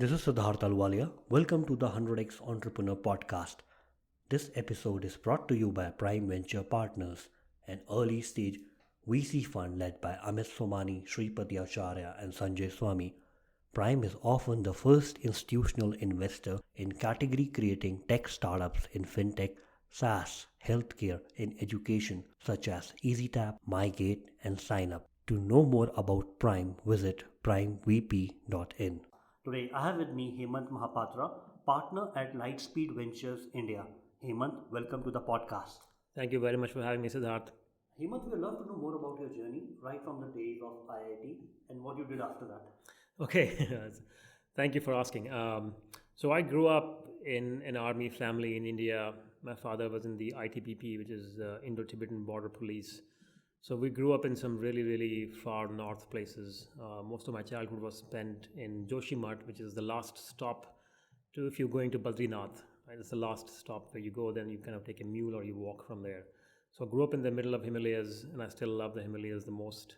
This is Siddharth Alwalia. Welcome to the 100x Entrepreneur Podcast. This episode is brought to you by Prime Venture Partners, an early stage VC fund led by Amit Somani, Sripati Acharya, and Sanjay Swami. Prime is often the first institutional investor in category creating tech startups in fintech, SaaS, healthcare, and education, such as EasyTap, MyGate, and SignUp. To know more about Prime, visit primevp.in. Today, I have with me Hemant Mohapatra, partner at Lightspeed Ventures India. Hemant, welcome to the podcast. Thank you very much for having me, Siddharth. Hemant, we would love to know more about your journey right from the days of IIT and what you did after that. Okay, thank you for asking. So I grew up in an army family in India. My father was in the ITBP, which is Indo-Tibetan Border Police. So we grew up in some really, really far north places. Most of my childhood was spent in Joshimath, which is the last stop to if you're going to Badrinath. Right? It's the last stop where you go, then you kind of take a mule or you walk from there. So I grew up in the middle of Himalayas, and I still love the Himalayas the most.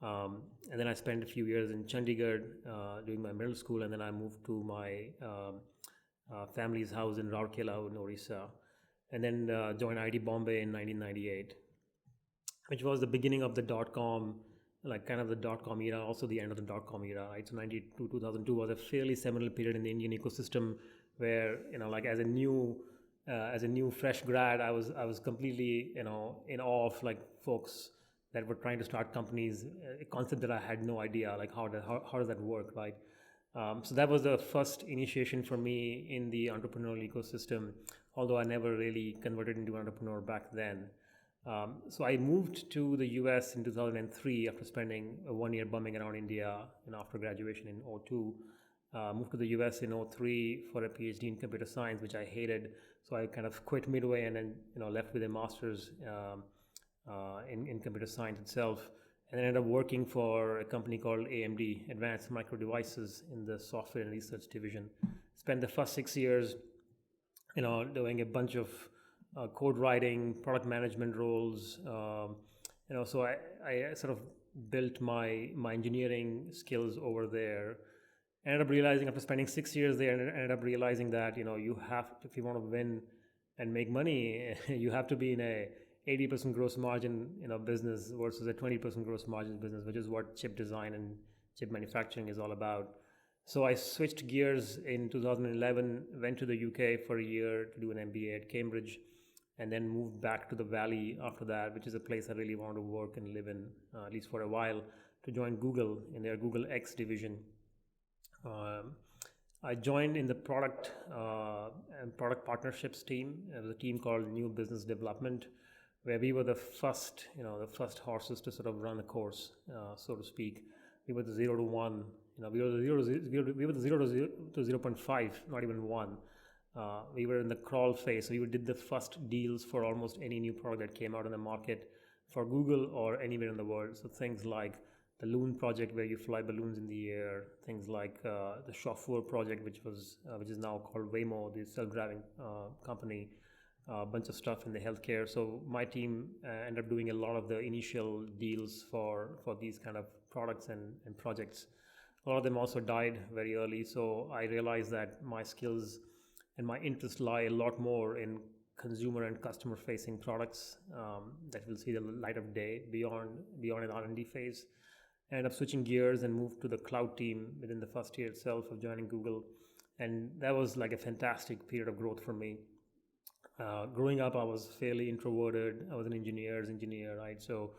And then I spent a few years in Chandigarh doing my middle school, and then I moved to my family's house in Rourkela in Orissa, and then joined IT Bombay in 1998, which was the beginning of the dot-com, like kind of the dot-com era, also the end of the dot-com era, right? So 92, 2002 was a fairly seminal period in the Indian ecosystem where, like as a new fresh grad, I was completely, in awe of like folks that were trying to start companies, a concept that I had no idea, like how does that work, right? So that was the first initiation for me in the entrepreneurial ecosystem, although I never really converted into an entrepreneur back then. So I moved to the US in 2003 after spending 1 year bumming around India and after graduation in '02. Moved to the US in '03 for a PhD in computer science, which I hated. So I kind of quit midway and then left with a master's in computer science itself, and ended up working for a company called AMD, Advanced Micro Devices, in the software and research division. Spent the first 6 years, doing a bunch of code writing, product management roles. So I sort of built my engineering skills over there. Ended up realizing after spending 6 years there, ended up realizing that you have, if you want to win and make money, you have to be in a 80% gross margin business versus a 20% gross margin business, which is what chip design and chip manufacturing is all about. So I switched gears in 2011, went to the UK for a year to do an MBA at Cambridge, and then moved back to the Valley after that, which is a place I really wanted to work and live in, at least for a while, to join Google in their Google X division. I joined in the product and product partnerships team. It was a team called New Business Development, where we were the first horses to sort of run a course, so to speak. We were the 0 to 1. We were the 0 to 0.5, not even 1. We were in the crawl phase, so we did the first deals for almost any new product that came out in the market for Google or anywhere in the world. So things like the Loon project, where you fly balloons in the air, things like the Chauffeur project, which is now called Waymo, the self-driving company, a bunch of stuff in the healthcare. So my team ended up doing a lot of the initial deals for these kind of products and projects. A lot of them also died very early, so I realized that my skills and my interests lie a lot more in consumer and customer facing products that will see the light of day beyond an R&D phase. I ended up switching gears and moved to the cloud team within the first year itself of joining Google, and that was like a fantastic period of growth for me. Growing up, I was fairly introverted. I was an engineer, right? So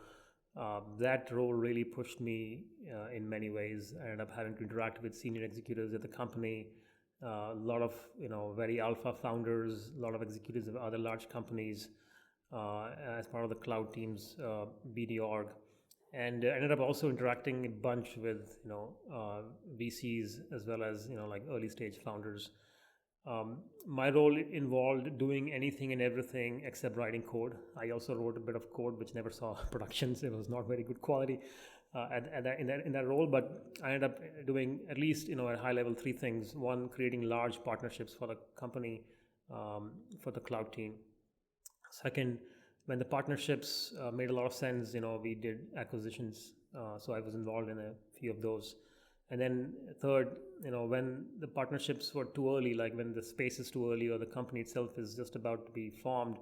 that role really pushed me in many ways. I ended up having to interact with senior executives at the company, a lot of very alpha founders, a lot of executives of other large companies as part of the cloud team's BD org, and ended up also interacting a bunch with VCs as well as like early stage founders. My role involved doing anything and everything except writing code. I also wrote a bit of code which never saw production, so it was not very good quality in that role. But I ended up doing at least at a high level 3 things. One, creating large partnerships for the company, for the cloud team. Second, when the partnerships made a lot of sense, we did acquisitions. So I was involved in a few of those. And then third, when the partnerships were too early, like when the space is too early or the company itself is just about to be formed,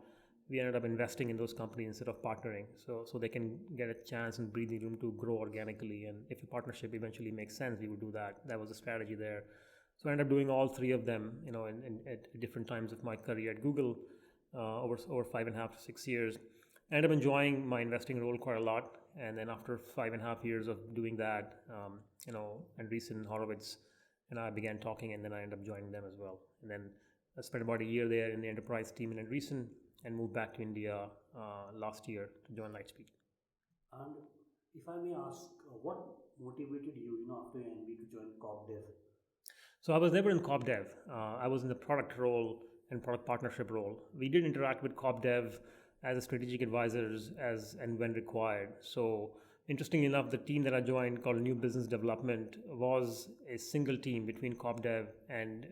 we ended up investing in those companies instead of partnering, so they can get a chance and breathing room to grow organically. And if a partnership eventually makes sense, we would do that. That was the strategy there. So I ended up doing all three of them, at different times of my career at Google, over 5.5 to 6 years. I ended up enjoying my investing role quite a lot. And then after 5.5 years of doing that, Andreessen, Horowitz, and I began talking, and then I ended up joining them as well. And then I spent about a year there in the enterprise team in Andreessen, and moved back to India last year to join Lightspeed. And if I may ask, what motivated you, after your MBA to join Corp Dev? So I was never in Corp Dev. I was in the product role and product partnership role. We did interact with Corp Dev as a strategic advisors as and when required. So interestingly enough, the team that I joined, called New Business Development, was a single team between Corp Dev and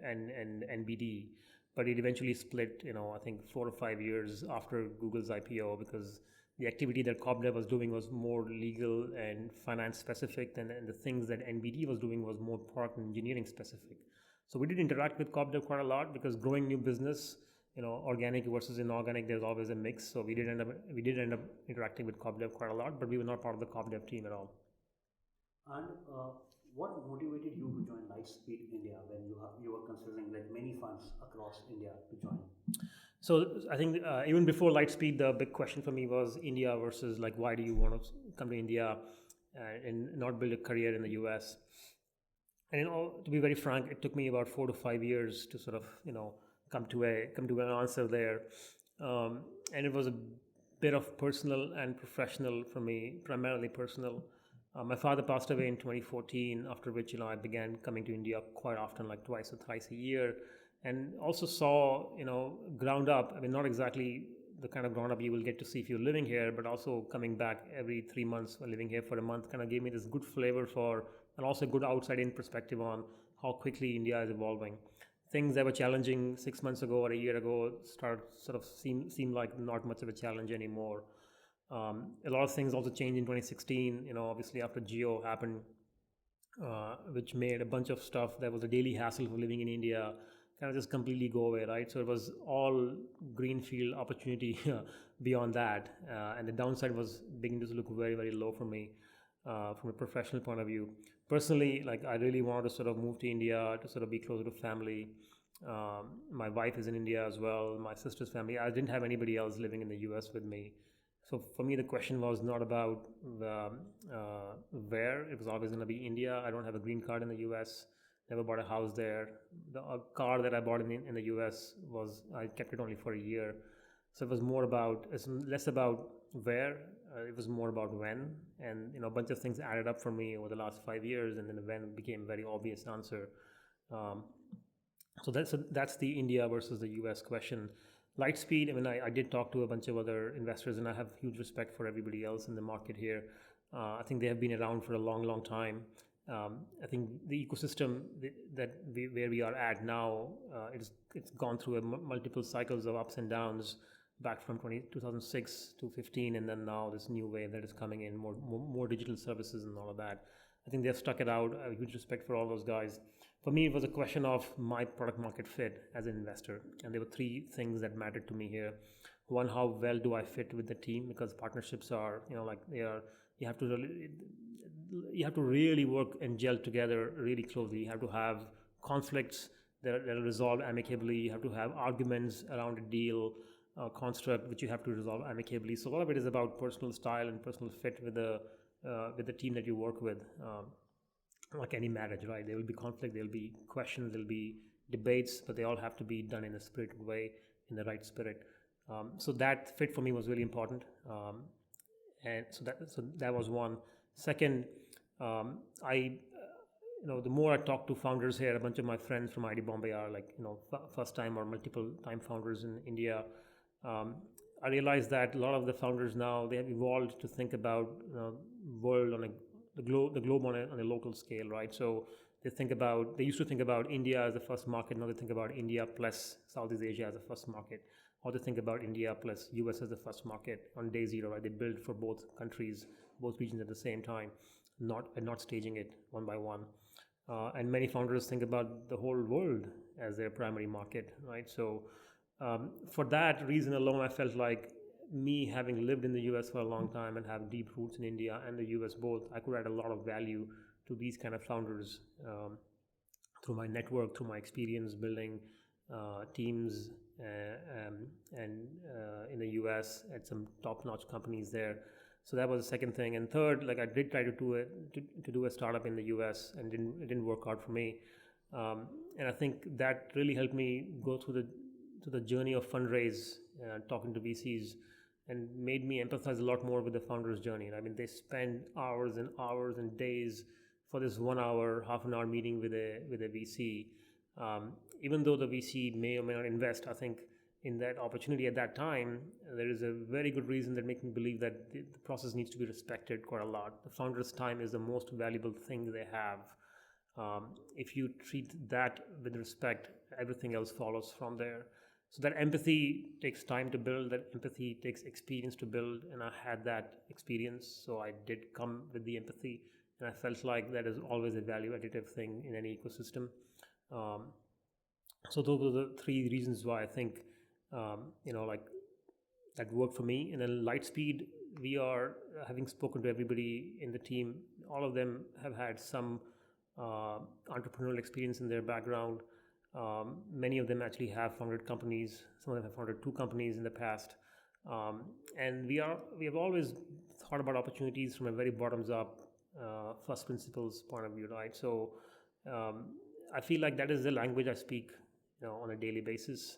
BD. But it eventually split, I think 4 or 5 years after Google's IPO, because the activity that Corp Dev was doing was more legal and finance specific, and the things that NBD was doing was more product and engineering specific. So we did interact with Corp Dev quite a lot, because growing new business, organic versus inorganic, there's always a mix. So we did end up interacting with Corp Dev quite a lot, but we were not part of the Corp Dev team at all. And what motivated you to join Lightspeed India when you were considering like many funds across India to join? So I think even before Lightspeed, the big question for me was India versus like, why do you want to come to India and not build a career in the US? And to be very frank, it took me about 4 to 5 years to sort of come to an answer there, and it was a bit of personal and professional for me, primarily personal. My father passed away in 2014, after which I began coming to India quite often, like twice or thrice a year, and also saw ground up. I mean, not exactly the kind of ground up you will get to see if you're living here, but also coming back every 3 months or living here for a month kind of gave me this good flavor for, and also good outside-in perspective on how quickly India is evolving. Things that were challenging 6 months ago or a year ago seem like not much of a challenge anymore. A lot of things also changed in 2016, obviously after Geo happened, which made a bunch of stuff that was a daily hassle for living in India kind of just completely go away, right? So it was all greenfield opportunity beyond that. And the downside was beginning to look very, very low for me from a professional point of view. Personally, like I really wanted to sort of move to India to sort of be closer to family. My wife is in India as well, my sister's family. I didn't have anybody else living in the US with me. So for me, the question was not about where. It was always going to be India. I don't have a green card in the US. Never bought a house there. The car that I bought in the US I kept it only for a year. So it's less about where. It was more about when. And a bunch of things added up for me over the last 5 years, and then when became a very obvious answer. So that's the India versus the US question. Lightspeed, I mean, I did talk to a bunch of other investors, and I have huge respect for everybody else in the market here. I think they have been around for a long, long time. I think the ecosystem where we are at now, it's gone through multiple cycles of ups and downs, back from 2006 to 15, and then now this new wave that is coming in, more digital services and all of that. I think they've stuck it out. I have huge respect for all those guys. For me, it was a question of my product market fit as an investor. And there were 3 things that mattered to me here. One, how well do I fit with the team? Because partnerships are, you have to really work and gel together really closely. You have to have conflicts that are resolved amicably. You have to have arguments around a deal construct, which you have to resolve amicably. So a lot of it is about personal style and personal fit with the team that you work with. Like any marriage, right? There will be conflict, there will be questions, there will be debates, but they all have to be done in a spirited way, in the right spirit. So that fit for me was really important, and so that was one. Second, the more I talk to founders here, a bunch of my friends from ID Bombay are like first time or multiple time founders in India. I realized that a lot of the founders now, they have evolved to think about world on the globe on a local scale, right? So they used to think about India as the first market. Now they think about India plus Southeast Asia as the first market, or they think about India plus US as the first market on day zero, right? They build for both countries, both regions at the same time, not staging it one by one. and many founders think about the whole world as their primary market, right? So for that reason alone, I felt like me having lived in the US for a long time and have deep roots in India and the US both, I could add a lot of value to these kind of founders through my network, through my experience building teams and in the US at some top-notch companies there. So that was the second thing. And third, like I did try to do a startup in the US, and it didn't work out for me. And I think that really helped me go through the journey of fundraise, talking to VCs, and made me empathize a lot more with the founders' journey. I mean, they spend hours and hours and days for this 1 hour, half an hour meeting with a VC. Even though the VC may or may not invest, I think in that opportunity at that time, there is a very good reason that makes me believe that the process needs to be respected quite a lot. The founder's time is the most valuable thing they have. If you treat that with respect, everything else follows from there. So that empathy takes time to build, that empathy takes experience to build, and I had that experience, so I did come with the empathy, and I felt like that is always a value additive thing in any ecosystem. So those were the three reasons why I think like that worked for me. And then Lightspeed, we are having spoken to everybody in the team, all of them have had some entrepreneurial experience in their background. Many of them actually have founded companies. Some of them have founded 2 companies in the past. And we have always thought about opportunities from a very bottoms up, first principles point of view, right? So I feel like that is the language I speak, on a daily basis.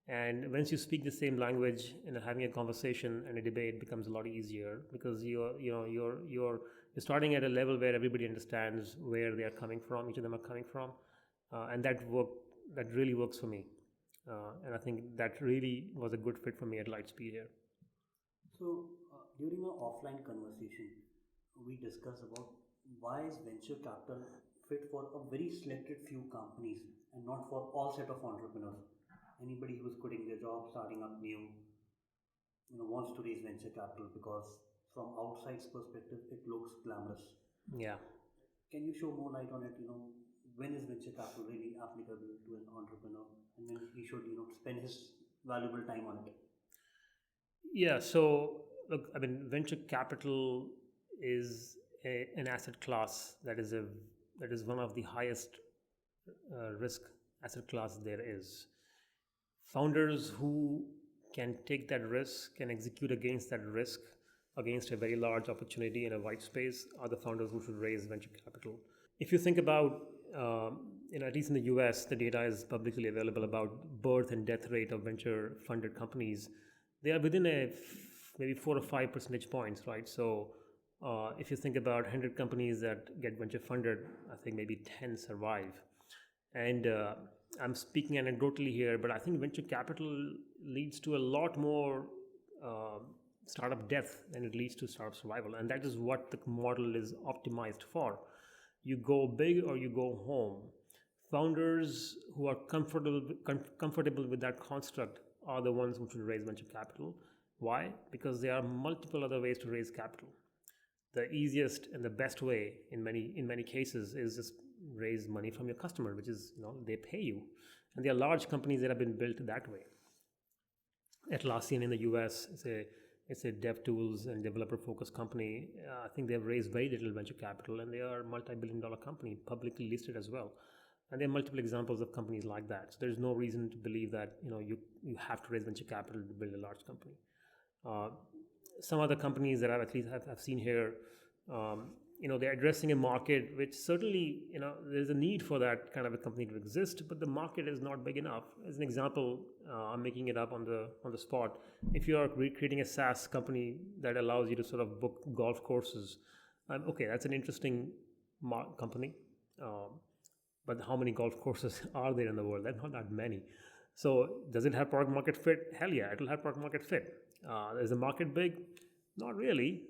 And once you speak the same language and having a conversation and a debate becomes a lot easier, because you're starting at a level where everybody understands where they are coming from, each of them are coming from, and that really works for me. And I think that really was a good fit for me at Lightspeed here. So, during our offline conversation, we discussed about why is venture capital fit for a very selected few companies and not for all set of entrepreneurs. Anybody who's quitting their job, starting up new, wants to raise venture capital because from outside's perspective, it looks glamorous. Yeah. Can you show more light on it? When is venture capital really applicable to an entrepreneur, and when he should, spend his valuable time on it? Yeah. So look, I mean, venture capital is an asset class that is one of the highest risk asset class there is. Founders who can take that risk, can execute against that risk, against a very large opportunity in a white space, are the founders who should raise venture capital. If you think about, at least in the US, the data is publicly available about birth and death rate of venture funded companies. They are within maybe 4 or 5 percentage points, right? So if you think about 100 companies that get venture funded, I think maybe 10 survive. And I'm speaking anecdotally here, but I think venture capital leads to a lot more startup death than it leads to startup survival. And that is what the model is optimized for. You go big or you go home. Founders who are comfortable with that construct are the ones who should raise venture capital. Why? Because there are multiple other ways to raise capital. The easiest and the best way in many cases is just raise money from your customer, which is, they pay you. And there are large companies that have been built that way. Atlassian in the US, it's a dev tools and developer focused company. I think they've raised very little venture capital, and they are a multi-billion-dollar company, publicly listed as well. And there are multiple examples of companies like that. So there's no reason to believe that you have to raise venture capital to build a large company. Some other companies that I've seen here, they're addressing a market which certainly, there's a need for that kind of a company to exist, but the market is not big enough. As an example, I'm making it up on the spot. If you are creating a SaaS company that allows you to sort of book golf courses, okay, that's an interesting company. But how many golf courses are there in the world? There are not that many. So does it have product market fit? Hell yeah, it'll have product market fit. Is the market big? Not really.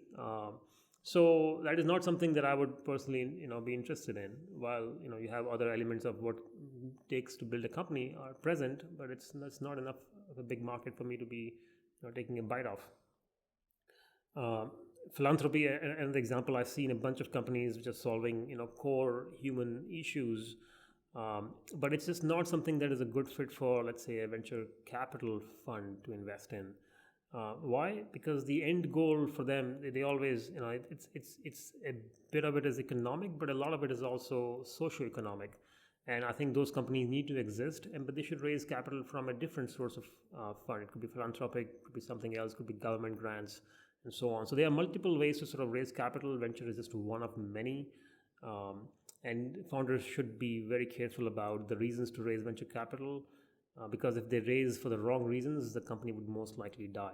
So that is not something that I would personally, be interested in. While you have other elements of what it takes to build a company are present, but that's not enough of a big market for me to be taking a bite of. Philanthropy, and the example I've seen a bunch of companies which are solving core human issues, but it's just not something that is a good fit for, let's say, a venture capital fund to invest in. Why? Because the end goal for them, they always, it's a bit of it is economic, but a lot of it is also socio-economic. And I think those companies need to exist, but they should raise capital from a different source of fund. It could be philanthropic, it could be something else, it could be government grants, and so on. So there are multiple ways to sort of raise capital. Venture is just one of many. And founders should be very careful about the reasons to raise venture capital, because if they raise for the wrong reasons, the company would most likely die.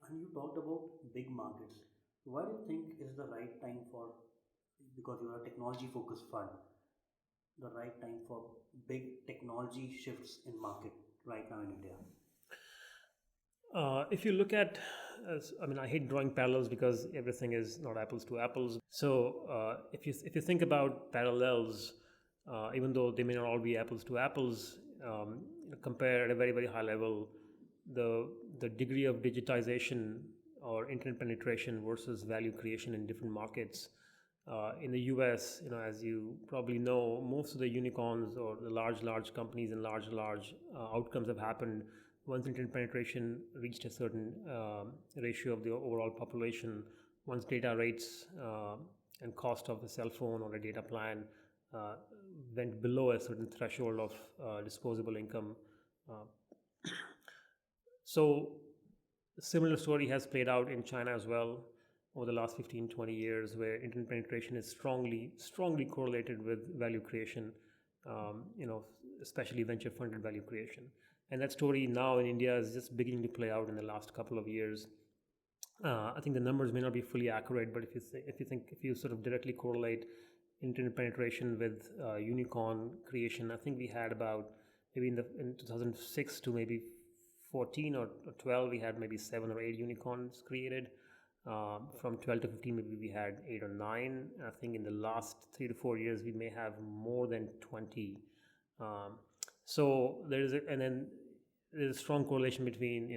And you talked about big markets. Why do you think is the right time for, because you are a technology focused fund, the right time for big technology shifts in market right now in India? If you look at, I mean, I hate drawing parallels because everything is not apples to apples. So if you think about parallels, even though they may not all be apples to apples, compare at a very very high level the degree of digitization or internet penetration versus value creation in different markets. In the US, as you probably know, most of the unicorns or the large companies and large outcomes have happened once internet penetration reached a certain ratio of the overall population, once data rates and cost of a cell phone or a data plan went below a certain threshold of disposable income. So a similar story has played out in China as well over the last 15-20 years, where internet penetration is strongly correlated with value creation, especially venture funded value creation. And that story now in India is just beginning to play out in the last couple of years. I think the numbers may not be fully accurate, but if you sort of directly correlate internet penetration with unicorn creation, I think we had about maybe in 2006 to maybe 14 or 12, we had maybe 7 or 8 unicorns created. From 12 to 15, maybe we had 8 or 9. I think in the last 3 to 4 years, we may have more than 20. So there's a strong correlation between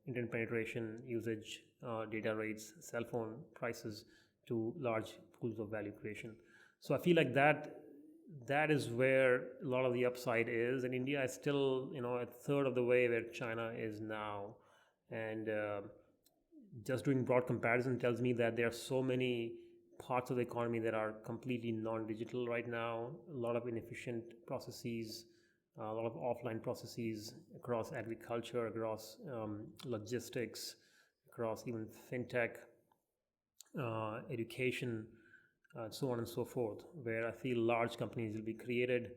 internet penetration, usage, data rates, cell phone prices to large pools of value creation. So I feel like that is where a lot of the upside is, and India is still a third of the way where China is now. And just doing broad comparison tells me that there are so many parts of the economy that are completely non-digital right now. A lot of inefficient processes, a lot of offline processes across agriculture, across logistics, across even fintech, education, so on and so forth, where I feel large companies will be created,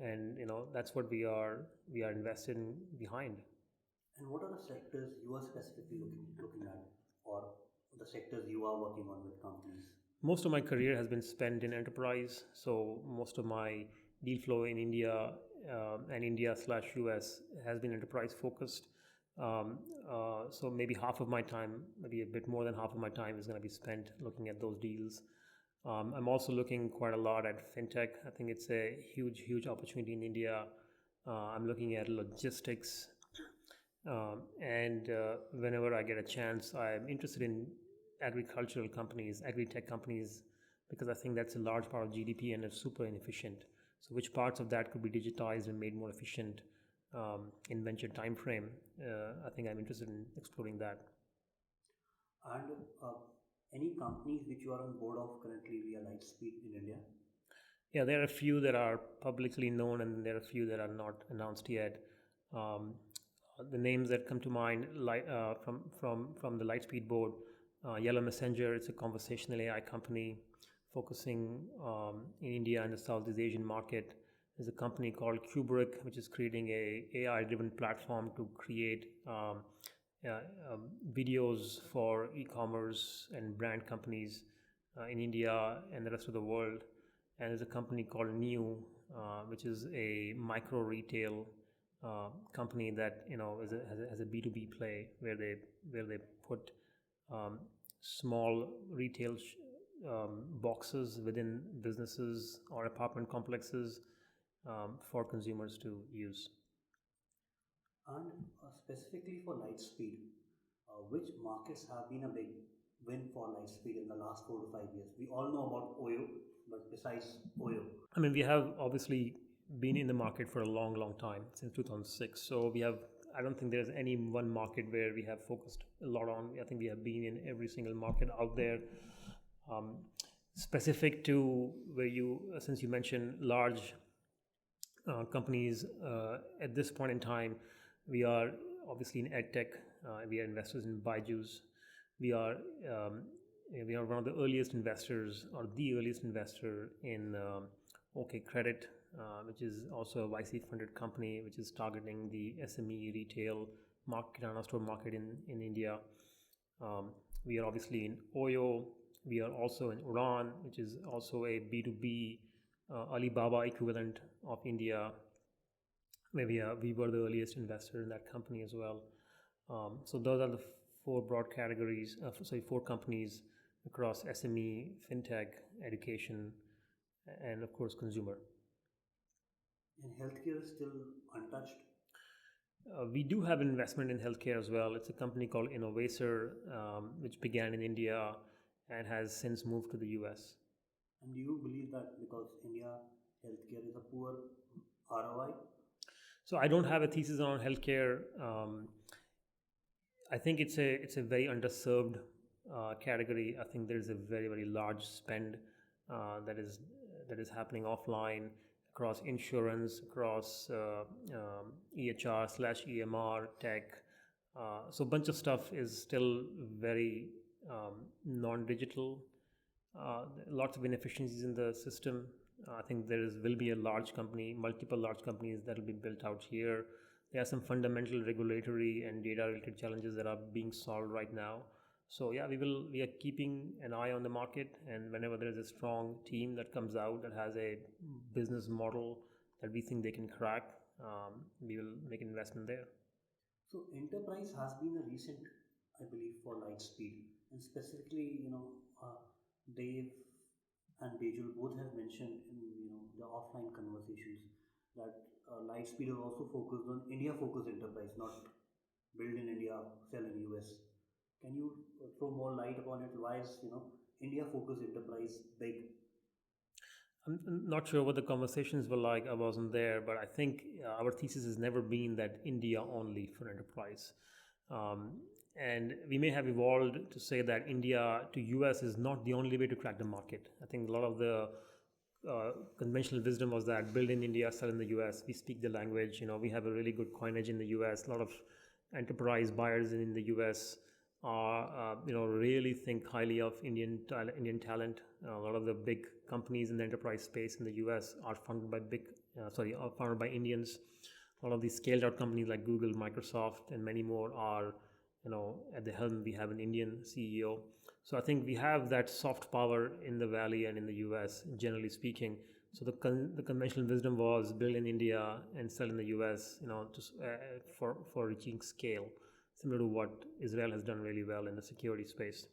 and that's what we are invested behind. And what are the sectors you are specifically looking at, or the sectors you are working on with companies? Most of my career has been spent in enterprise, so most of my deal flow in India and India/US has been enterprise focused. So maybe half of my time, maybe a bit more than half of my time, is going to be spent looking at those deals. I'm also looking quite a lot at fintech. I think it's a huge opportunity in India. I'm looking at logistics, and whenever I get a chance, I'm interested in agricultural companies, agri-tech companies, because I think that's a large part of GDP and it's super inefficient. So which parts of that could be digitized and made more efficient in venture time frame? I think I'm interested in exploring that. And any companies which you are on board of currently via Lightspeed in India? Yeah, there are a few that are publicly known and there are a few that are not announced yet. The names that come to mind from the Lightspeed board, Yellow Messenger, it's a conversational AI company focusing in India and the Southeast Asian market. There's a company called Kubrick, which is creating a AI-driven platform to create videos for e-commerce and brand companies in India and the rest of the world. And there's a company called New, which is a micro retail company that has a B2B play where they put small retail boxes within businesses or apartment complexes for consumers to use. And specifically for Lightspeed, Which markets have been a big win for Lightspeed in the last 4 to 5 years? We all know about Oyo, but besides Oyo, I mean, we have obviously been in the market for a long, long time, since 2006. So we have, I don't think there's any one market where we have focused a lot on. I think we have been in every single market out there. Um, Specific to where you, since you mentioned large companies, at this point in time, we are obviously in edtech. We are investors in Byju's. We are um, we are one of the earliest investors, or the earliest investor in OKCredit, which is also a YC funded company, which is targeting the SME retail market, kirana store market in India. We are obviously in Oyo. We are also in Udaan, which is also a B2B Alibaba equivalent of India, where we were the earliest investor in that company as well. So those are the four broad categories, four companies across SME, fintech, education, and of course consumer. and healthcare is still untouched. We do have investment in healthcare as well. It's a company called Innovator, which began in India and has since moved to the US. And do you believe that because India healthcare is a poor ROI? So I don't have a thesis on healthcare. I think it's a very underserved category. I think there's a very large spend that is happening offline across insurance, across EHR/EMR tech. So a bunch of stuff is still very non-digital. Lots of inefficiencies in the system. I think will be a large company, multiple large companies that will be built out here. There are some fundamental regulatory and data-related challenges that are being solved right now. So yeah, we are keeping an eye on the market, and whenever there is a strong team that comes out that has a business model that we think they can crack, we will make an investment there. So enterprise has been a recent, I believe, for Lightspeed, and specifically, Dave and Byju both have mentioned in the offline conversations that Lightspeed is also focused on India-focused enterprise, not build in India, sell in US. Can you throw more light upon it? Why is India-focused enterprise big? I'm not sure what the conversations were like. I wasn't there, but I think our thesis has never been that India only for enterprise. And we may have evolved to say that India to US is not the only way to crack the market. I think a lot of the conventional wisdom was that build in India, sell in the US. We speak the language. We have a really good coinage in the US. A lot of enterprise buyers in the US are really think highly of Indian talent. A lot of the big companies in the enterprise space in the US are funded by are founded by Indians. A lot of these scaled out companies like Google, Microsoft, and many more are at the helm. We have an Indian CEO. So I think we have that soft power in the Valley and in the US, generally speaking. So the conventional wisdom was build in India and sell in the US, for reaching scale, similar to what Israel has done really well in the security space.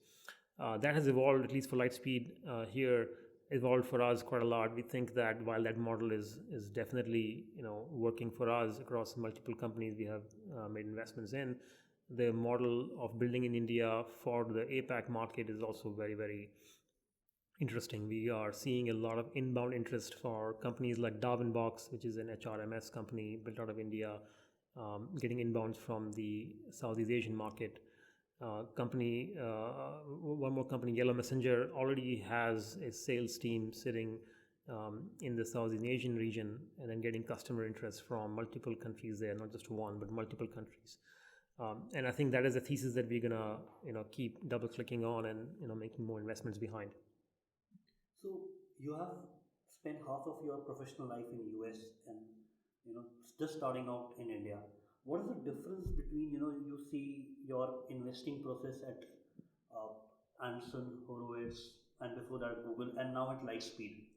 That has evolved, at least for Lightspeed here, evolved for us quite a lot. We think that while that model is definitely working for us across multiple companies we have made investments in, the model of building in India for the APAC market is also very interesting. We are seeing a lot of inbound interest for companies like Darwinbox, which is an HRMS company built out of India, getting inbounds from the Southeast Asian market. One more company, Yellow Messenger, already has a sales team sitting in the Southeast Asian region, and then getting customer interest from multiple countries there, not just one, but multiple countries. And I think that is a thesis that we're gonna keep double clicking on and making more investments behind. So you have spent half of your professional life in US and just starting out in India. What is the difference between you see your investing process at Andreessen, Horowitz, and before that Google, and now at Lightspeed?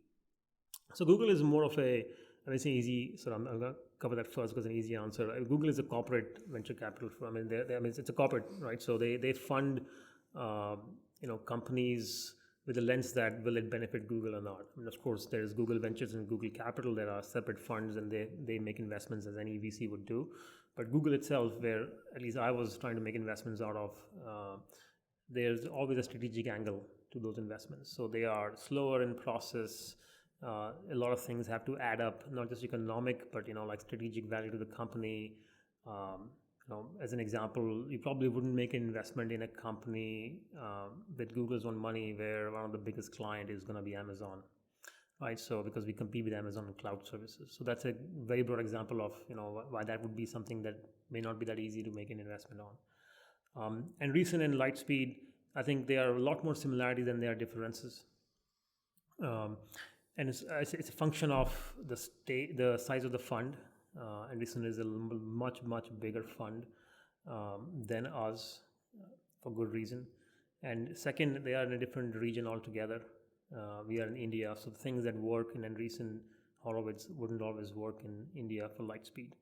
So Google is more of a, it's an easy, so I'm going to cover that first because it's an easy answer. Google is a corporate venture capital firm. It's a corporate, right? So they fund companies with the lens that will it benefit Google or not. I mean, of course, there is Google Ventures and Google Capital. There are separate funds, and they make investments as any VC would do. But Google itself, where at least I was trying to make investments out of, there's always a strategic angle to those investments. So they are slower in process. A lot of things have to add up, not just economic, but like strategic value to the company. As an example, you probably wouldn't make an investment in a company with Google's own money where one of the biggest client is going to be Amazon, right? So because we compete with Amazon in cloud services. So that's a very broad example of why that would be something that may not be that easy to make an investment on. And Andreessen and Lightspeed, I think there are a lot more similarities than there are differences. And it's a function of the size of the fund. Andreessen is a much bigger fund than us, for good reason. And second, they are in a different region altogether. We are in India, so the things that work in Andreessen, Horowitz wouldn't always work in India for Lightspeed.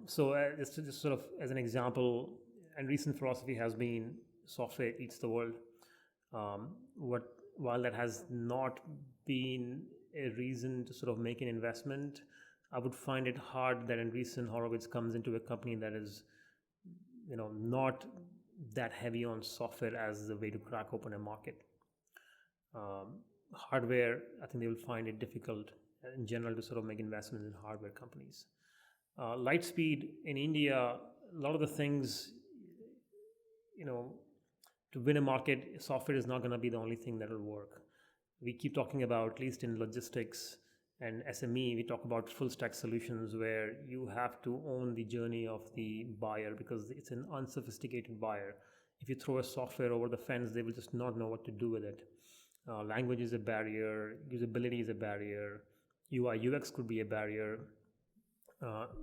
So just sort of as an example, Andreessen philosophy has been software eats the world. While that has not been a reason to sort of make an investment, I would find it hard that Andreessen Horowitz comes into a company that is, not that heavy on software as the way to crack open a market. Hardware, I think they will find it difficult in general to sort of make investments in hardware companies. Lightspeed in India, a lot of the things, to win a market, software is not going to be the only thing that will work. We keep talking about, at least in logistics and SME, we talk about full stack solutions where you have to own the journey of the buyer because it's an unsophisticated buyer. If you throw a software over the fence, they will just not know what to do with it. Language is a barrier, usability is a barrier, UI UX could be a barrier,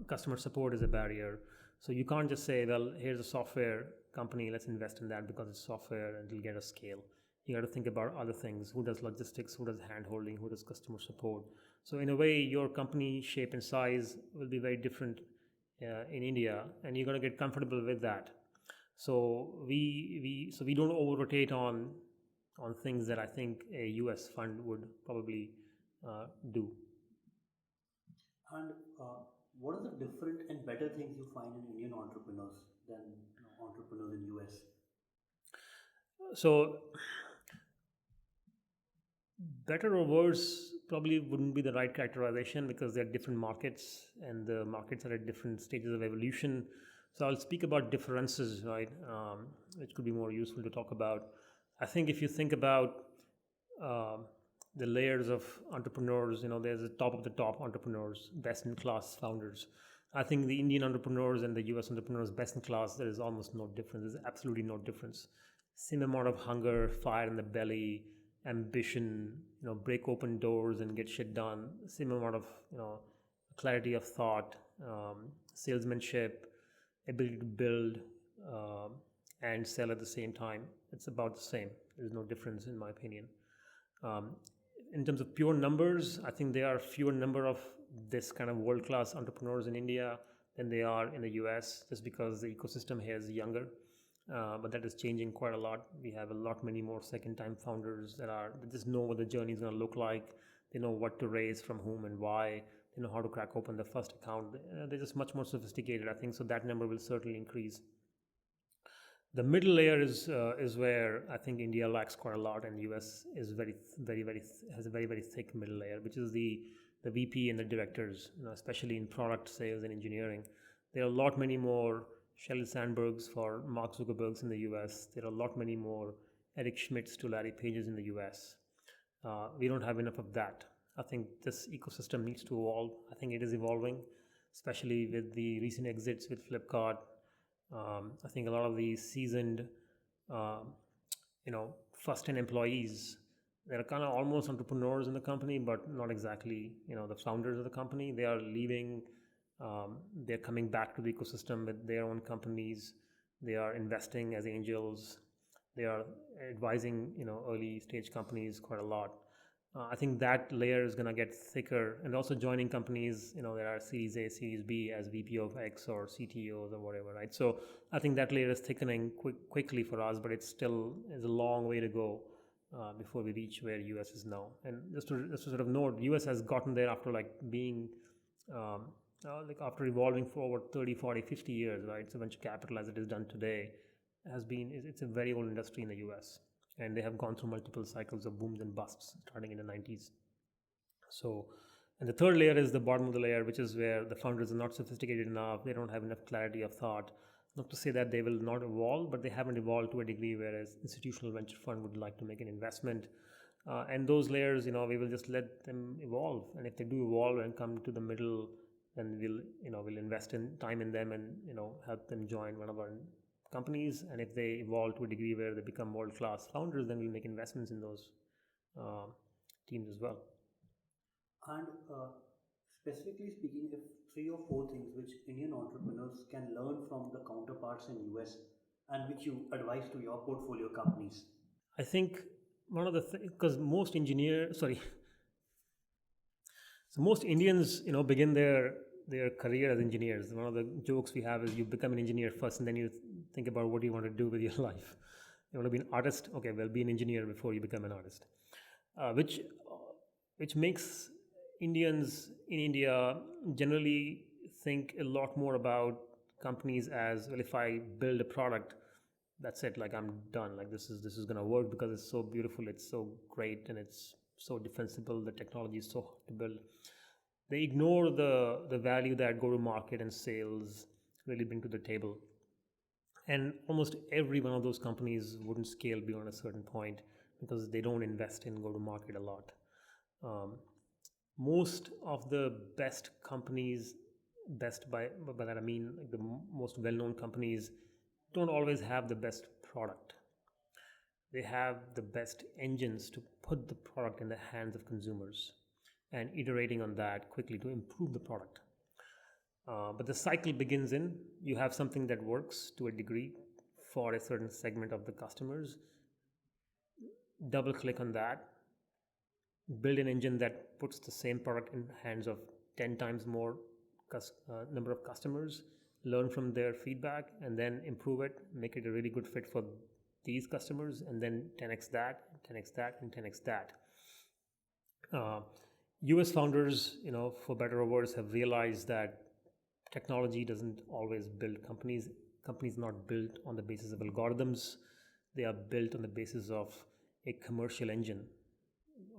customer support is a barrier. So you can't just say, well, here's a software company, let's invest in that because it's software and it'll get a scale. You got to think about other things. Who does logistics? Who does hand-holding? Who does customer support? So in a way, your company shape and size will be very different in India, and you're going to get comfortable with that. So we don't over-rotate on things that I think a US fund would probably do. And what are the different and better things you find in Indian entrepreneurs than entrepreneurs in US? So better or worse probably wouldn't be the right characterization because they're different markets and the markets are at different stages of evolution. So I'll speak about differences, right, which could be more useful to talk about. I think if you think about the layers of entrepreneurs, there's the top of the top entrepreneurs, best in class founders. I think the Indian entrepreneurs and the US entrepreneurs, best in class, there is almost no difference. There's absolutely no difference. Same amount of hunger, fire in the belly, ambition, break open doors and get shit done. Same amount of, clarity of thought, salesmanship, ability to build and sell at the same time. It's about the same. There's no difference in my opinion. In terms of pure numbers, I think there are fewer number of this kind of world-class entrepreneurs in India than they are in the US, just because the ecosystem here is younger. But that is changing quite a lot. We have a lot many more second-time founders that just know what the journey is going to look like. They know what to raise, from whom and why. They know how to crack open the first account. They're just much more sophisticated, I think. So that number will certainly increase. The middle layer is where I think India lacks quite a lot, and US is has a very thick middle layer, which is the VP and the directors, especially in product sales and engineering. There are a lot many more Sheryl Sandbergs for Mark Zuckerbergs in the US. There are a lot many more Eric Schmidts to Larry Pages in the US. We don't have enough of that. I think this ecosystem needs to evolve. I think it is evolving, especially with the recent exits with Flipkart. I think a lot of the seasoned, first-time employees, they're kind of almost entrepreneurs in the company, but not exactly, the founders of the company. They are leaving. They're coming back to the ecosystem with their own companies. They are investing as angels. They are advising, early stage companies quite a lot. I think that layer is going to get thicker, and also joining companies, there are Series A, Series B as VP of X or CTOs or whatever, right? So I think that layer is thickening quickly for us, but it's still is a long way to go before we reach where US is now. And just to sort of note, US has gotten there after like being like after evolving for over 30, 40, 50 years, right? So venture capital as it is done today it's a very old industry in the US, and they have gone through multiple cycles of booms and busts starting in the 90s. So, and the third layer is the bottom of the layer, which is where the founders are not sophisticated enough, they don't have enough clarity of thought. Not to say that they will not evolve, but they haven't evolved to a degree whereas institutional venture fund would like to make an investment. And those layers, we will just let them evolve. And if they do evolve and come to the middle, then we'll invest in time in them and help them join one of our companies. And if they evolve to a degree where they become world-class founders, then we'll make investments in those teams as well. And specifically speaking, if 3 or 4 things which Indian entrepreneurs can learn from the counterparts in US and which you advise to your portfolio companies? I think one of the because most most Indians, begin their career as engineers. One of the jokes we have is you become an engineer first, and then you think about what you want to do with your life. You want to be an artist? Okay, well, be an engineer before you become an artist, which makes Indians in India generally think a lot more about companies as, well, if I build a product, that's it, like I'm done, like this is going to work because it's so beautiful, it's so great, and it's so defensible, the technology is so hard to build. They ignore the value that go-to-market and sales really bring to the table. And almost every one of those companies wouldn't scale beyond a certain point because they don't invest in go-to-market a lot. Most of the best companies, best by that I mean like the most well-known companies, don't always have the best product. They have the best engines to put the product in the hands of consumers and iterating on that quickly to improve the product. But the cycle begins in, you have something that works to a degree for a certain segment of the customers, double click on that, build an engine that puts the same product in hands of 10 times more number of customers, learn from their feedback, and then improve it, make it a really good fit for these customers, and then 10x that, 10x that, and 10x that. US founders, for better or worse, have realized that technology doesn't always build companies. Companies are not built on the basis of algorithms. They are built on the basis of a commercial engine,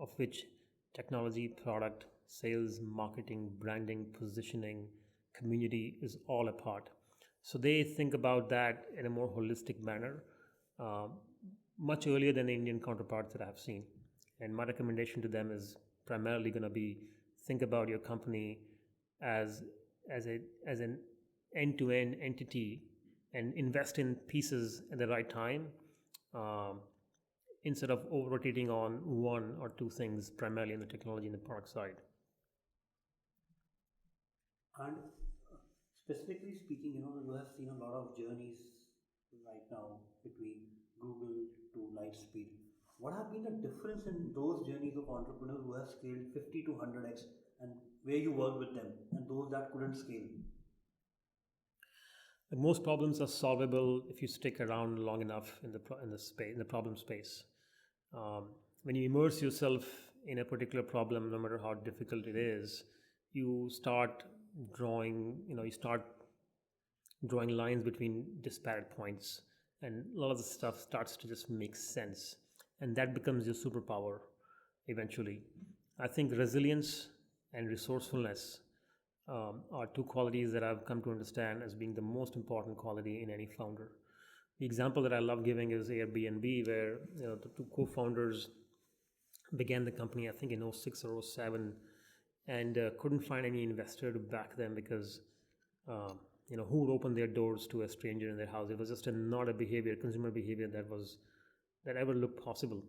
of which technology, product, sales, marketing, branding, positioning, community is all a part. So they think about that in a more holistic manner, much earlier than the Indian counterparts that I have seen. And my recommendation to them is primarily going to be, think about your company as an end-to-end entity and invest in pieces at the right time, instead of over-rotating on 1 or 2 things, primarily in the technology and the product side. And specifically speaking, you have seen a lot of journeys right now between Google to Lightspeed. What have been the difference in those journeys of entrepreneurs who have scaled 50 to 100x and where you work with them, and those that couldn't scale? Most problems are solvable if you stick around long enough in the problem space. When you immerse yourself in a particular problem, no matter how difficult it is, you start drawing lines between disparate points, and a lot of the stuff starts to just make sense, and that becomes your superpower eventually. I think resilience and resourcefulness are 2 qualities that I've come to understand as being the most important quality in any founder. The example that I love giving is Airbnb, where the 2 co-founders began the company, I think in 06 or 07, and couldn't find any investor to back them because who would open their doors to a stranger in their house? It was just not a consumer behavior that ever looked possible.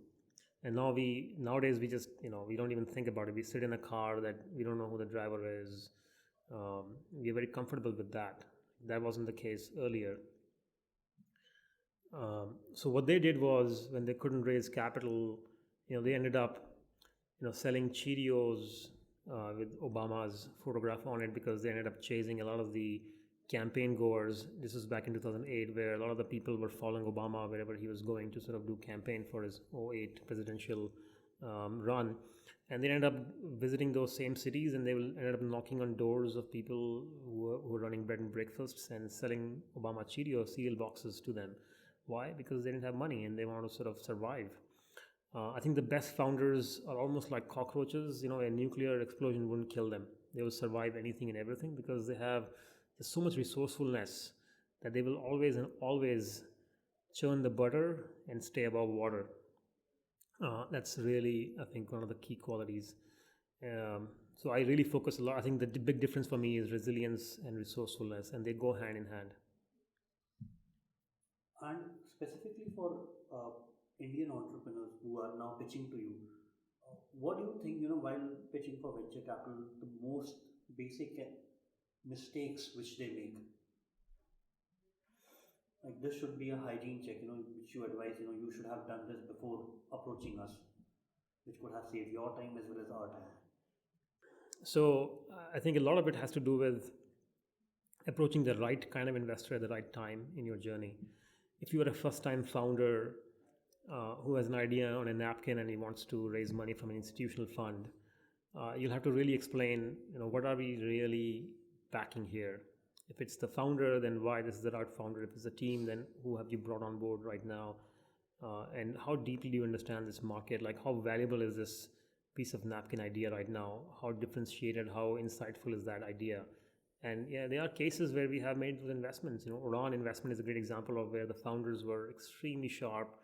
And nowadays we just we don't even think about it. We sit in a car that we don't know who the driver is. We're very comfortable with that. That wasn't the case earlier. So what they did was, when they couldn't raise capital, they ended up selling Cheerios with Obama's photograph on it, because they ended up chasing a lot of the campaign goers. This was back in 2008, where a lot of the people were following Obama wherever he was going to sort of do campaign for his '08 presidential run. And they ended up visiting those same cities, and they will ended up knocking on doors of people who were running bread and breakfasts and selling Obama Cheerio cereal boxes to them. Why? Because they didn't have money and they want to sort of survive. I think the best founders are almost like cockroaches. A nuclear explosion wouldn't kill them. They will survive anything and everything because they have so much resourcefulness that they will always and always churn the butter and stay above water. That's really, I think, one of the key qualities. So I really focus a lot. I think the big difference for me is resilience and resourcefulness, and they go hand in hand. And specifically for Indian entrepreneurs who are now pitching to you, what do you think, while pitching for venture capital, the most basic mistakes which they make? Like this should be a hygiene check, which you advise, you should have done this before approaching us, which could have saved your time as well as our time. So I think a lot of it has to do with approaching the right kind of investor at the right time in your journey. If you are a first-time founder who has an idea on a napkin and he wants to raise money from an institutional fund, you'll have to really explain, what are we really backing here? If it's the founder, then why this is the right founder? If it's the team, then who have you brought on board right now? And how deeply do you understand this market? Like, how valuable is this piece of napkin idea right now? How differentiated, how insightful is that idea? And yeah, there are cases where we have made those investments. Udaan investment is a great example of where the founders were extremely sharp.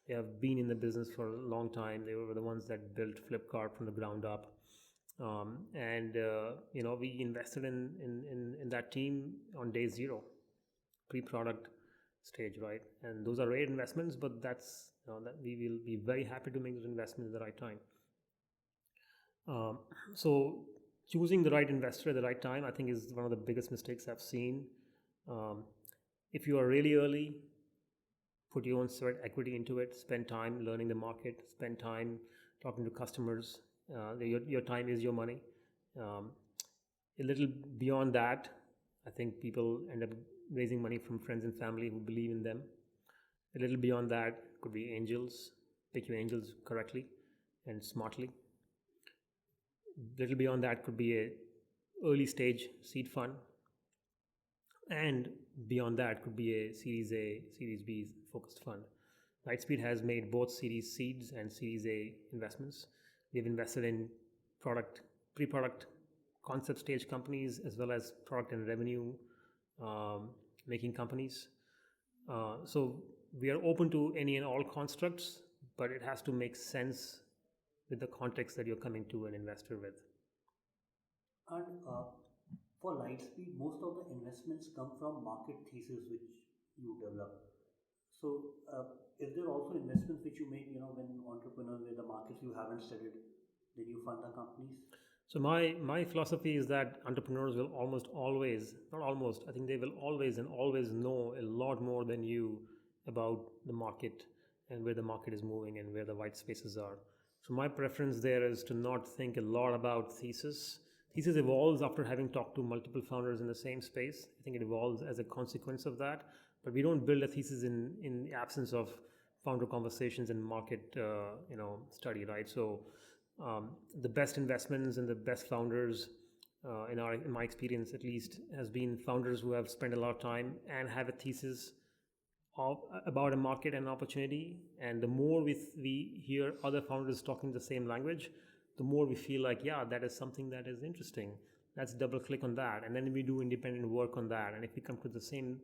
They have been in the business for a long time. They were the ones that built Flipkart from the ground up. We invested in that team on day zero, pre-product stage, right? And those are rare investments, but that's that we will be very happy to make those investments at the right time. So choosing the right investor at the right time, I think, is one of the biggest mistakes I've seen. If you are really early, put your own sweat equity into it, spend time learning the market, spend time talking to customers. Your time is your money. A little beyond that, I think people end up raising money from friends and family who believe in them. A little beyond that could be angels. Pick your angels correctly and smartly. A little beyond that could be a early stage seed fund. And beyond that could be a Series A, Series B focused fund. Lightspeed has made both Series Seeds and Series A investments. We've invested in pre-product concept stage companies as well as product and revenue making companies. So we are open to any and all constructs, but it has to make sense with the context that you're coming to an investor with. And for Lightspeed, most of the investments come from market thesis which you develop. So, is there also investments which you make, when entrepreneurs, where the markets you haven't studied, then you fund the companies? So my philosophy is that entrepreneurs will almost always, not almost, I think they will always and always know a lot more than you about the market and where the market is moving and where the white spaces are. So my preference there is to not think a lot about thesis. Thesis evolves after having talked to multiple founders in the same space. I think it evolves as a consequence of that. But we don't build a thesis in the absence of founder conversations and market study, right? So the best investments and the best founders, in my experience at least, has been founders who have spent a lot of time and have a thesis about a market and opportunity. And the more we hear other founders talking the same language, the more we feel like, yeah, that is something that is interesting. Let's double click on that. And then we do independent work on that. And if we come to the same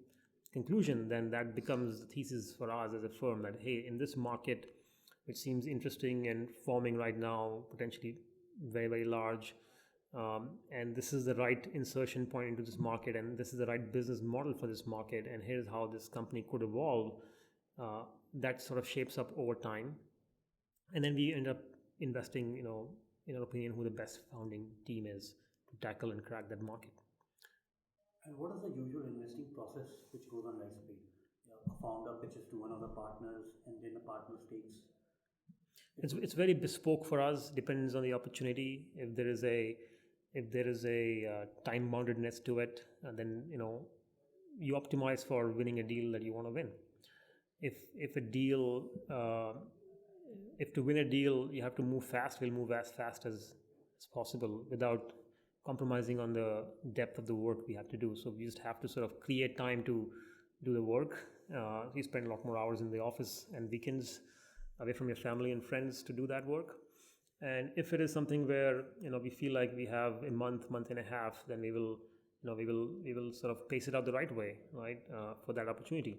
conclusion, then that becomes the thesis for us as a firm that, hey, in this market, which seems interesting and forming right now, potentially very, very large, and this is the right insertion point into this market, and this is the right business model for this market, and here's how this company could evolve. That sort of shapes up over time. And then we end up investing, in our opinion, who the best founding team is to tackle and crack that market. And what is the usual investing process which goes on Lightspeed? A founder pitches to one of the partners, and then the partner takes. It's very bespoke for us. Depends on the opportunity. If there is a time boundedness to it, then you optimize for winning a deal that you want to win. If a deal, if to win a deal you have to move fast, we'll move as fast as possible without compromising on the depth of the work we have to do. So we just have to sort of create time to do the work. You spend a lot more hours in the office and weekends away from your family and friends to do that work. And if it is something where we feel like we have a month and a half, then we will sort of pace it out the right way, right, for that opportunity.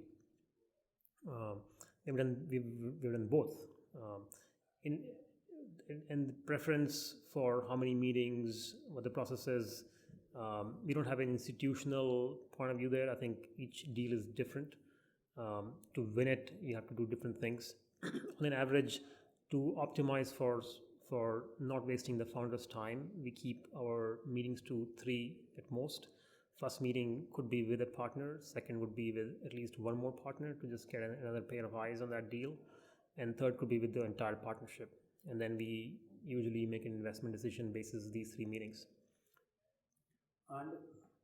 We've done both. In and the preference for how many meetings, what the process is. We don't have an institutional point of view there. I think each deal is different. To win it, you have to do different things. On an average, to optimize for not wasting the founder's time, we keep our meetings to 3 at most. First meeting could be with a partner. Second would be with at least one more partner to just get another pair of eyes on that deal. And third could be with the entire partnership. And then we usually make an investment decision basis these 3 meetings. And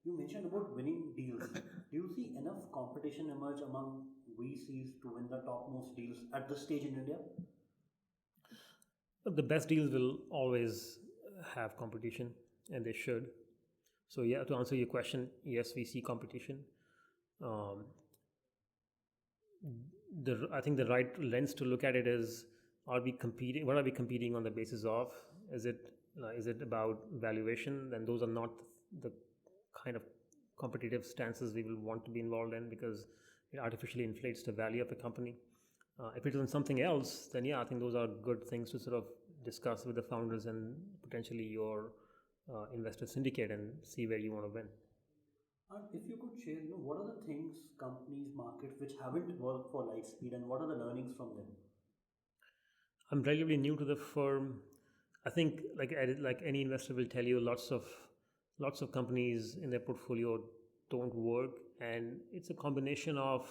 you mentioned about winning deals. Do you see enough competition emerge among VCs to win the topmost deals at this stage in India? But the best deals will always have competition, and they should. So yeah, to answer your question, yes, we see competition. Um, I think the right lens to look at it is: are we competing? What are we competing on the basis of? Is it about valuation? Then those are not the kind of competitive stances we will want to be involved in, because it artificially inflates the value of a company. If it is on something else, then yeah, I think those are good things to sort of discuss with the founders and potentially your investor syndicate and see where you want to win. And if you could share, what are the things companies market which haven't worked for Lightspeed, and what are the learnings from them? I'm relatively new to the firm. I think, like any investor will tell you, lots of companies in their portfolio don't work, and it's a combination of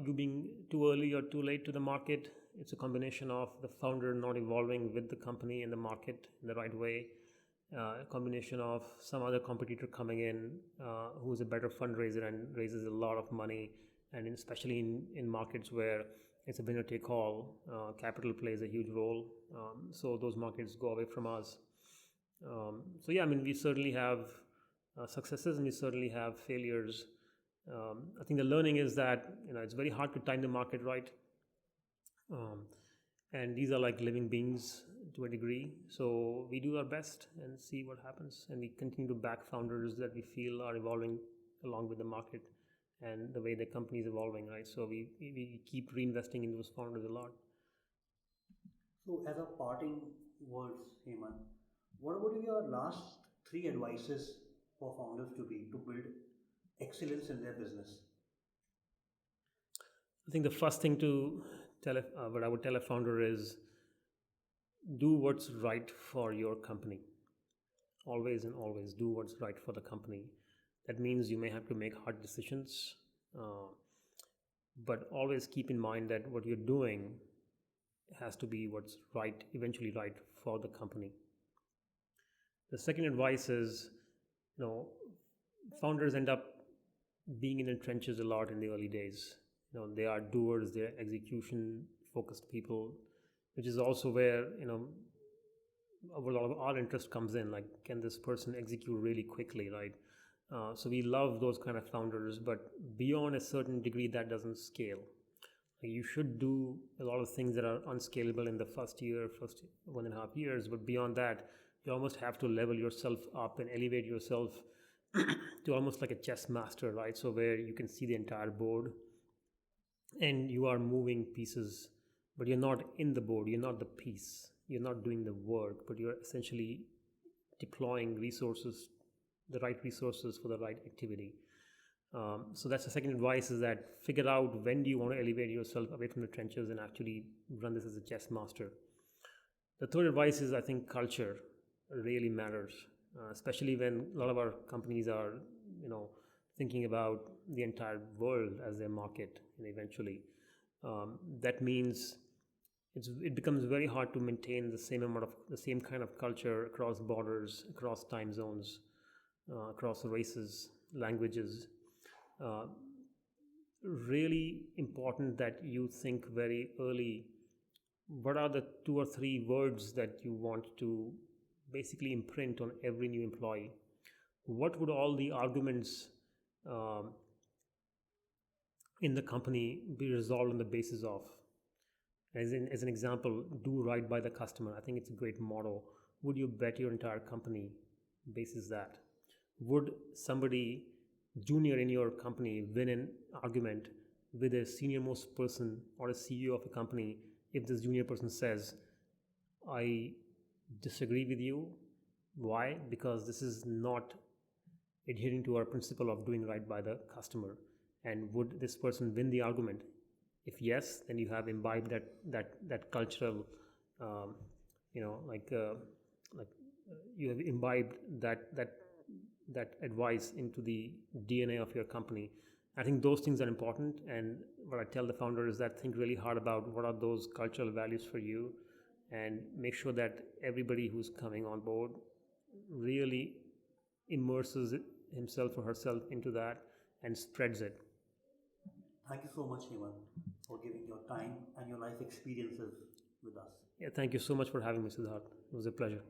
you being too early or too late to the market. It's a combination of the founder not evolving with the company and the market in the right way. A combination of some other competitor coming in who's a better fundraiser and raises a lot of money, and especially in markets where it's a winner take all, capital plays a huge role. So those markets go away from us. So yeah, I mean, we certainly have successes and we certainly have failures. I think the learning is that it's very hard to time the market right, and these are like living beings to a degree. So we do our best and see what happens, and we continue to back founders that we feel are evolving along with the market and the way the company is evolving, right? So we keep reinvesting in those founders a lot. So, as a parting words, Hemant, what would be your last 3 advices for founders to build excellence in their business? I think the first thing to what I would tell a founder is, do what's right for your company. Always and always do what's right for the company. That means you may have to make hard decisions, but always keep in mind that what you're doing has to be what's right, eventually right for the company. The second advice is, founders end up being in the trenches a lot in the early days. They are doers, they're execution focused people, which is also where a lot of our interest comes in. Like, can this person execute really quickly, right? So we love those kind of founders, but beyond a certain degree, that doesn't scale. Like, you should do a lot of things that are unscalable in the first 1.5 years, but beyond that, you almost have to level yourself up and elevate yourself to almost like a chess master, right? So where you can see the entire board and you are moving pieces, but you're not in the board, you're not the piece, you're not doing the work, but you're essentially deploying resources, the right resources for the right activity. So that's the second advice, is that figure out when do you want to elevate yourself away from the trenches and actually run this as a chess master. The third advice is, I think culture really matters, especially when a lot of our companies are, thinking about the entire world as their market, and eventually that means it becomes very hard to maintain the same kind of culture across borders, across time zones, across races, languages. uh, really important that you think very early what are the two or three words that you want to basically imprint on every new employee. What would all the arguments um, in the company be resolved on the basis of? As an example, do right by the customer. I think it's a great motto. Would you bet your entire company basis that? Would somebody junior in your company win an argument with a senior most person or a CEO of a company if this junior person says, I disagree with you? Why? Because this is not adhering to our principle of doing right by the customer. And would this person win the argument? If yes, then you have imbibed that cultural, um, like you have imbibed that advice into the DNA of your company. I think those things are important, and what I tell the founder is that think really hard about what are those cultural values for you, and make sure that everybody who's coming on board really immerses himself or herself into that and spreads it. Thank you so much, Hemant, for giving your time and your life experiences with us. Yeah, thank you so much for having me, Siddharth. It was a pleasure.